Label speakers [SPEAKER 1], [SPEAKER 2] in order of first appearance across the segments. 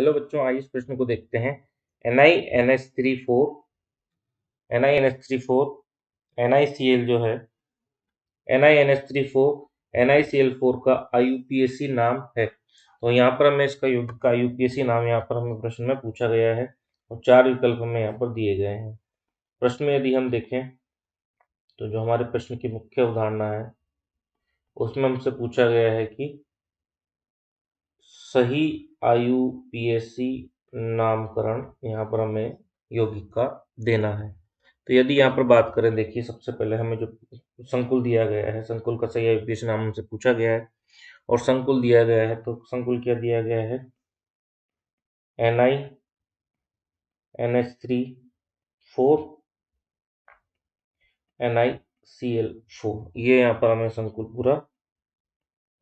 [SPEAKER 1] Hello बच्चों, आइए इस प्रश्न को देखते हैं। NiNH3 4 NiCl जो है NiNH3 4 NiCl4 का IUPAC नाम है। तो यहाँ पर हमें इसका यौगिक का IUPAC नाम यहाँ पर हमें प्रश्न में पूछा गया है और 4 विकल्प हमें यहाँ पर दिए गए हैं। प्रश्न में यदि हम देखें तो जो हमारे प्रश्न की मुख्य अवधारणा है उसमें हमसे पूछा गया है कि सही IUPAC नामकरण यहाँ पर हमें यौगिक का देना है। तो यदि यहाँ पर बात करें, देखिए सबसे पहले हमें जो संकुल दिया गया है, संकुल का सही IUPAC नाम हमसे पूछा गया है और संकुल दिया गया है। तो संकुल क्या दिया गया है? NiNH3 4 NiCl4, ये यहाँ पर हमें संकुल पूरा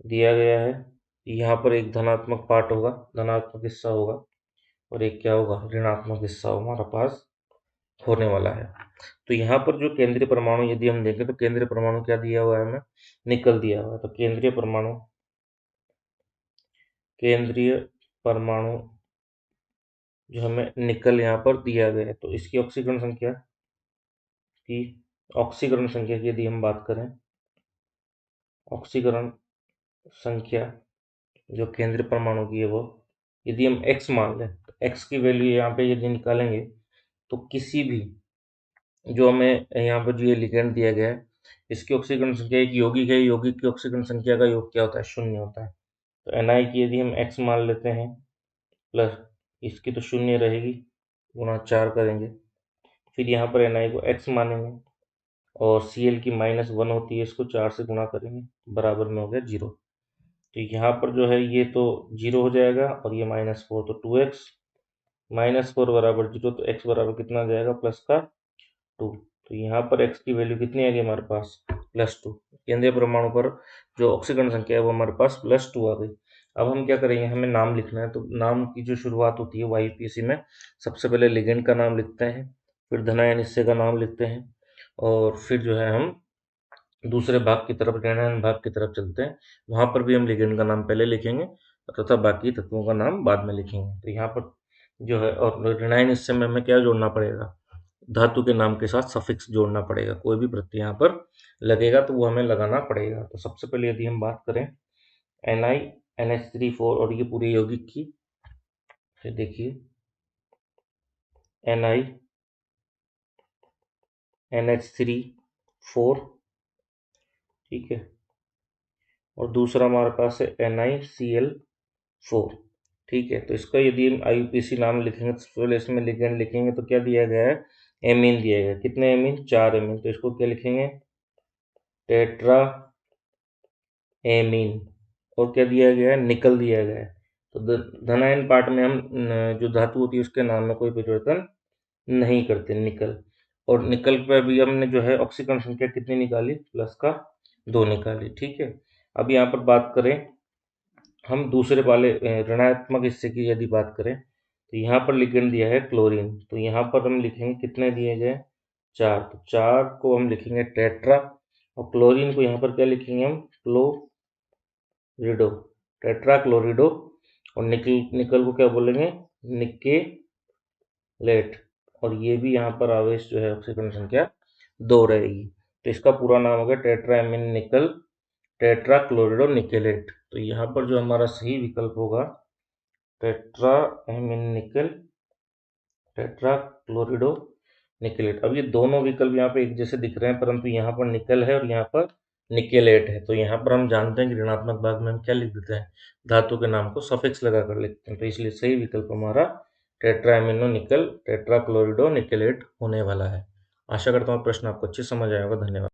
[SPEAKER 1] दिया गया है। यहाँ पर एक धनात्मक पार्ट होगा, धनात्मक हिस्सा होगा और एक क्या होगा? ऋणात्मक हिस्सा हमारा पास होने वाला है। तो यहाँ पर जो केंद्रीय परमाणु यदि हम देखें तो केंद्रीय परमाणु क्या दिया हुआ है? हमें निकल दिया हुआ है। तो केंद्रीय परमाणु जो हमें निकल यहाँ पर दिया गया है, तो इसकी ऑक्सीकरण संख्या की यदि हम बात करें, ऑक्सीकरण संख्या जो केंद्रीय परमाणु की है वो यदि हम x मान लें तो x की वैल्यू यहाँ पे यदि निकालेंगे तो किसी भी जो हमें यहाँ पर जो ये लिगेंड दिया गया है इसकी ऑक्सीकरण संख्या एक यौगिक है, यौगिक की ऑक्सीकरण संख्या का योग क्या होता है? 0 होता है। तो Na की यदि हम x मान लेते हैं प्लस इसकी तो 0 रहेगी, गुणा 4 करेंगे, फिर यहाँ पर Na को x मानेंगे और Cl की -1 होती है, इसको 4 से गुणा करेंगे, बराबर में हो गया 0। तो यहाँ पर जो है ये तो 0 हो जाएगा और ये -4 तो 2x, -4 बराबर 0, तो x बराबर कितना आ जाएगा? प्लस का 2। तो यहाँ पर x की वैल्यू कितनी आ गई हमारे पास? +2। केंद्रीय परमाणु पर जो ऑक्सीकरण संख्या है वो हमारे पास +2 आ गई। अब हम क्या करेंगे? हमें नाम लिखना है। तो नाम की जो शुरुआत होती है IUPAC में, सबसे पहले लिगेंड का नाम लिखते हैं, फिर धनायन हिस्से का नाम लिखते हैं और फिर जो है हम दूसरे भाग की तरफ, ऋणायन भाग की तरफ चलते हैं। वहाँ पर भी हम लिगेंड का नाम पहले लिखेंगे तथा बाकी तत्वों का नाम बाद में लिखेंगे। तो यहाँ पर जो है, और ऋणायन हिस्से में हमें क्या जोड़ना पड़ेगा? धातु के नाम के साथ सफिक्स जोड़ना पड़ेगा। कोई भी प्रत्यय यहाँ पर लगेगा तो वो हमें लगाना पड़ेगा। तो सबसे पहले यदि हम बात करें NiNH3 4 और ये पूरे यौगिक की, फिर देखिए NiNH3 4, ठीक है, और दूसरा हमारे पास है NiCl4, ठीक है। तो इसका यदि हम IUPAC नाम लिखेंगे तो पहले इसमें लिगेंड लिखेंगे तो क्या दिया गया है? एमीन दिया गया है। कितने एमीन? 4 एमीन। तो इसको क्या लिखेंगे? Tetra amine. और क्या दिया गया है? निकल दिया गया है। तो धनायन पार्ट में हम जो धातु होती है उसके नाम में कोई परिवर्तन नहीं करते, निकल। और निकल पर भी हमने जो है ऑक्सीकरण संख्या कितनी निकाली? प्लस का 2 निकाली, ठीक है। अब यहाँ पर बात करें हम दूसरे वाले ऋणात्मक हिस्से की यदि बात करें तो यहाँ पर लिगेंड दिया है क्लोरीन। तो यहाँ पर हम लिखेंगे कितने दिए गए? 4। तो 4 को हम लिखेंगे टेट्रा और क्लोरीन को यहाँ पर क्या लिखेंगे हम? क्लोरिडो, टेट्रा क्लोरिडो। और निकल को क्या बोलेंगे? निकेलेट। और ये भी यहाँ पर आवेश जो है ऑक्सीकरण संख्या 2 रहेगी। तो इसका पूरा नाम हो गया टेट्राएमीन निकल टेट्रा क्लोरिडो निकेलेट। तो यहाँ पर जो हमारा सही विकल्प होगा टेट्राएमीन निकल टेट्रा क्लोरिडो निकेलेट। अब ये दोनों विकल्प यहाँ पे एक जैसे दिख रहे हैं, परंतु यहाँ पर निकल है और यहाँ पर निकेलेट है। तो यहाँ पर हम जानते हैं कि ऋणात्मक भाग में हम क्या लिख देते हैं? धातु के नाम को सफिक्स लगाकर लिखते हैं। तो इसलिए सही विकल्प हमारा टेट्राएमिनो निकल टेट्रा क्लोरिडो निकेलेट होने वाला है। आशा करता हूँ प्रश्न आपको अच्छे समझ आया होगा। धन्यवाद।